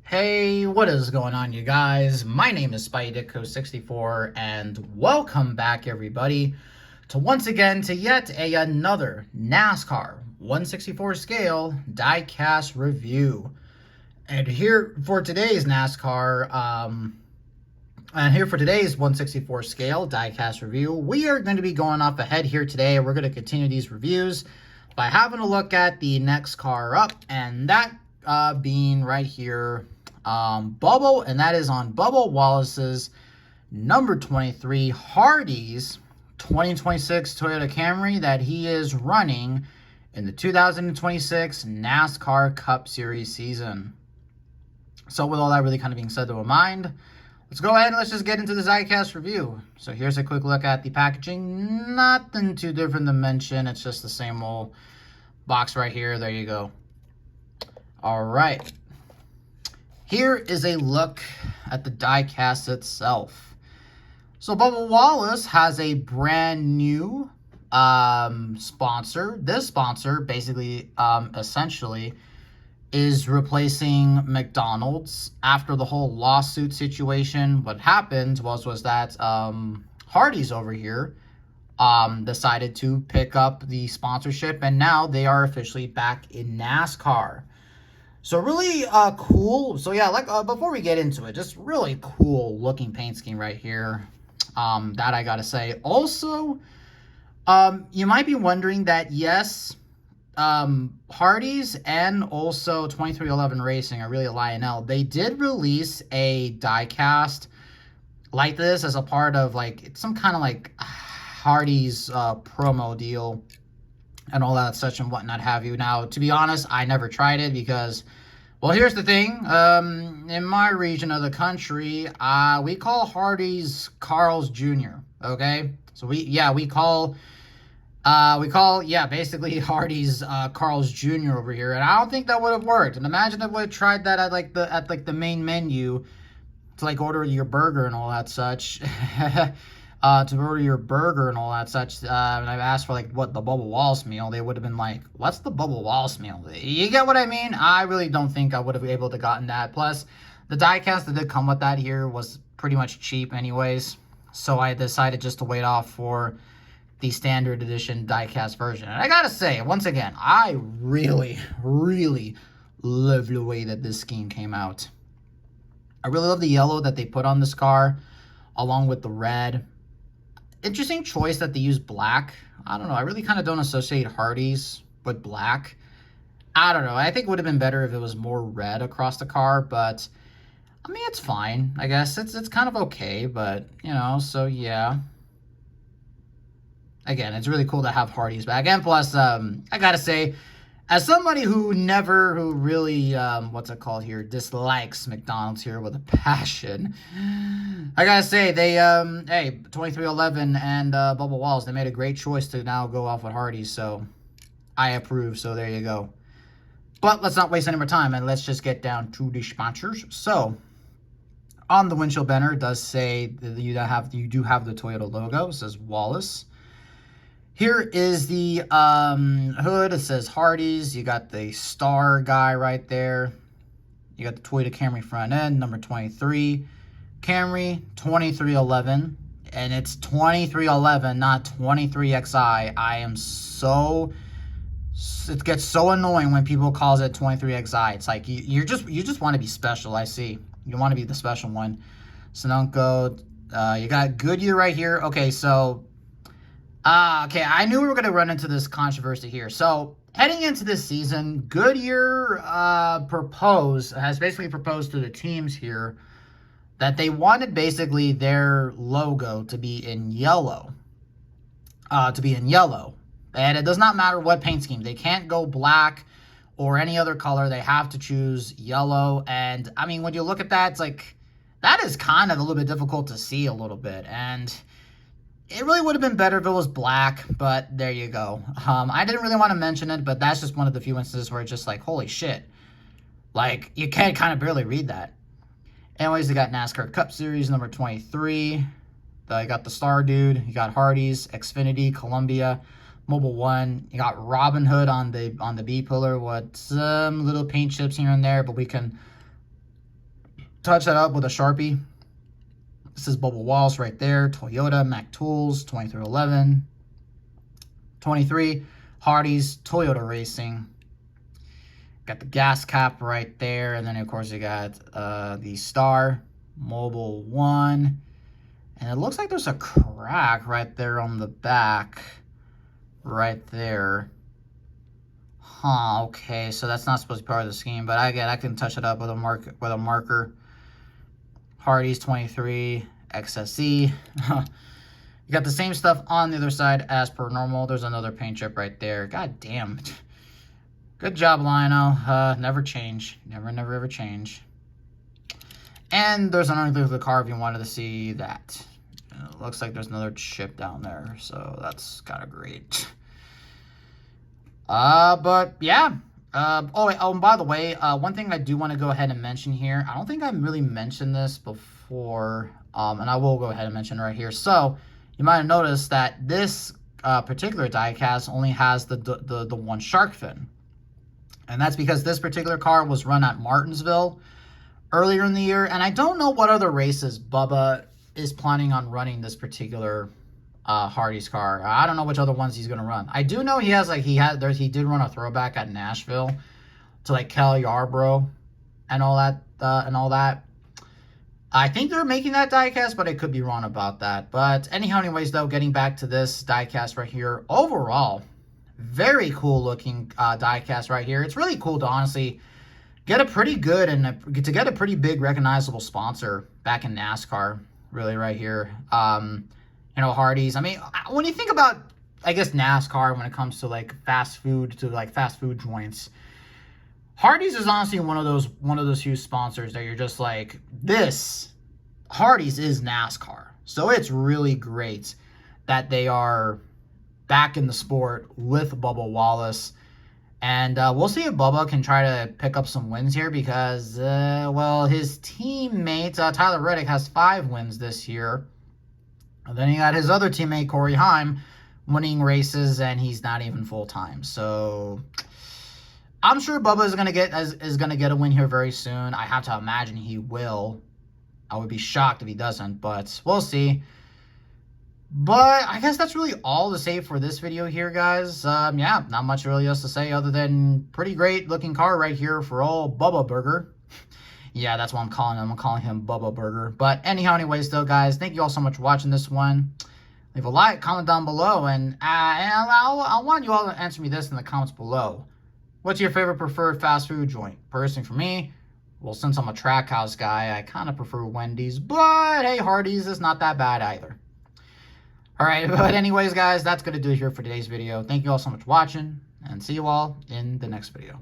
Hey, what is going on, you guys? My name is SpideyDickCo64, and welcome back, everybody, to once again to yet another NASCAR 1/64 scale diecast review. And here for today's here for today's 1/64 scale diecast review, we are going to be going off ahead here today. We're going to continue these reviews by having a look at the next car up, and that being right here, Bubba, and that is on Bubba Wallace's number 23 Hardee's 2026 Toyota Camry that he is running in the 2026 NASCAR Cup Series season. So with all that really kind of being said to a mind, let's go ahead and let's just get into the diecast review. So here's a quick look at the packaging. Nothing too different to mention. It's just the same old box right here. There you go. All right. Here is a look at the diecast itself. So Bubba Wallace has a brand new sponsor. This sponsor basically, essentially, is replacing McDonald's after the whole lawsuit situation. What happened was that Hardee's over here decided to pick up the sponsorship, and now they are officially back in NASCAR. So really cool. So yeah, like before we get into it, just really cool looking paint scheme right here. That I gotta say. Also, you might be wondering that yes, Hardee's and also 2311 Racing, or really Lionel, they did release a diecast like this as a part of like it's some kind of like Hardee's promo deal and all that such and whatnot have you. Now, to be honest, I never tried it because, well, here's the thing. In my region of the country, we call Hardee's Carl's Jr., okay? So we call basically Hardee's Carl's Jr. over here, and I don't think that would have worked. And imagine if we had tried that at the main menu to like order your burger and all that such. To order your burger and all that such, and I've asked for like what the Bubba Wallace meal, they would have been like, what's the Bubba Wallace meal? You get what I mean? I really don't think I would have been able to gotten that. Plus, the diecast that did come with that here was pretty much cheap anyways, so I decided just to wait off for the standard edition diecast version. And I gotta say, once again, I really, really love the way that this scheme came out. I really love the yellow that they put on this car, along with the red. Interesting choice that they use black. I don't know. I really kind of don't associate Hardee's with black. I don't know. I think it would have been better if it was more red across the car, but I mean, it's fine. I guess it's kind of okay, but you know, so yeah. Again, it's really cool to have Hardee's back. And plus, I gotta say, as somebody who really, dislikes McDonald's here with a passion, I gotta say, they, hey, 2311 and Bubba Wallace, they made a great choice to now go off with Hardee's, so I approve, so there you go. But let's not waste any more time, and let's just get down to the sponsors. So, on the windshield banner, it does say that you do have the Toyota logo. It says Wallace. Here is the hood. It says Hardee's. You got the star guy right there. You got the Toyota Camry front end, number 23. Camry 2311. And it's 2311, not 23XI. It gets so annoying when people calls it 23XI. It's like you just want to be special, I see. You want to be the special one. Sunoco. You got Goodyear right here. Okay, so okay, I knew we were going to run into this controversy here. So, heading into this season, Goodyear has basically proposed to the teams here that they wanted basically their logo to be in yellow. And it does not matter what paint scheme. They can't go black or any other color. They have to choose yellow. And, I mean, when you look at that, it's like, that is kind of a little bit difficult to see a little bit. And it really would have been better if it was black, but there you go. I didn't really want to mention it, but that's just one of the few instances where it's just like, holy shit. Like, you can kind of barely read that. Anyways, they got NASCAR Cup Series number 23. You got the Star Dude. You got Hardee's, Xfinity, Columbia, Mobile One. You got Robin Hood on the B pillar with some little paint chips here and there, but we can touch that up with a Sharpie. This is Bubba Wallace right there. Toyota, Mac Tools, 2311. 23, Hardee's, Toyota Racing. Got the gas cap right there. And then, of course, you got the Star, Mobile 1. And it looks like there's a crack right there on the back. Right there. Huh, okay. So that's not supposed to be part of the scheme. But again, I can touch it up with a marker. Hardee's 23, XSE. You got the same stuff on the other side as per normal. There's another paint chip right there. God damn. Good job, Lionel. Never change. Never, ever change. And there's underneath of the car if you wanted to see that. It looks like there's another chip down there. So that's kind of great. But yeah. And by the way, one thing I do want to go ahead and mention here. I don't think I really mentioned this before. And I will go ahead and mention right here. So you might have noticed that this particular diecast only has the one shark fin. And that's because this particular car was run at Martinsville earlier in the year. And I don't know what other races Bubba is planning on running this particular Hardee's car. I don't know which other ones he's going to run. I do know he did run a throwback at Nashville to like Cal Yarborough and all that. I think they're making that diecast, but I could be wrong about that. But anyways, though, getting back to this diecast right here, overall, very cool looking diecast right here. It's really cool to honestly get a pretty good and to get a pretty big recognizable sponsor back in NASCAR, really right here. You know, Hardee's. I mean, when you think about, I guess, NASCAR when it comes to like fast food joints, Hardee's is honestly one of those huge sponsors that you're just like, this Hardee's is NASCAR. So it's really great that they are back in the sport with Bubba Wallace. And we'll see if Bubba can try to pick up some wins here because, well, his teammate, Tyler Reddick, has 5 wins this year. And then he got his other teammate, Corey Heim, winning races, and he's not even full-time. So I'm sure Bubba is gonna get a win here very soon. I have to imagine he will. I would be shocked if he doesn't, but we'll see. But I guess that's really all to say for this video here, guys. Yeah, not much really else to say other than pretty great looking car right here for old Bubba Burger. Yeah, that's what I'm calling him. I'm calling him Bubba Burger. But anyways, though, guys, thank you all so much for watching this one. Leave a like, comment down below, and I want you all to answer me this in the comments below. What's your favorite preferred fast food joint? Personally, for me, well, since I'm a track house guy, I kind of prefer Wendy's. But hey, Hardee's is not that bad either. All right, but anyways, guys, that's going to do it here for today's video. Thank you all so much for watching, and see you all in the next video.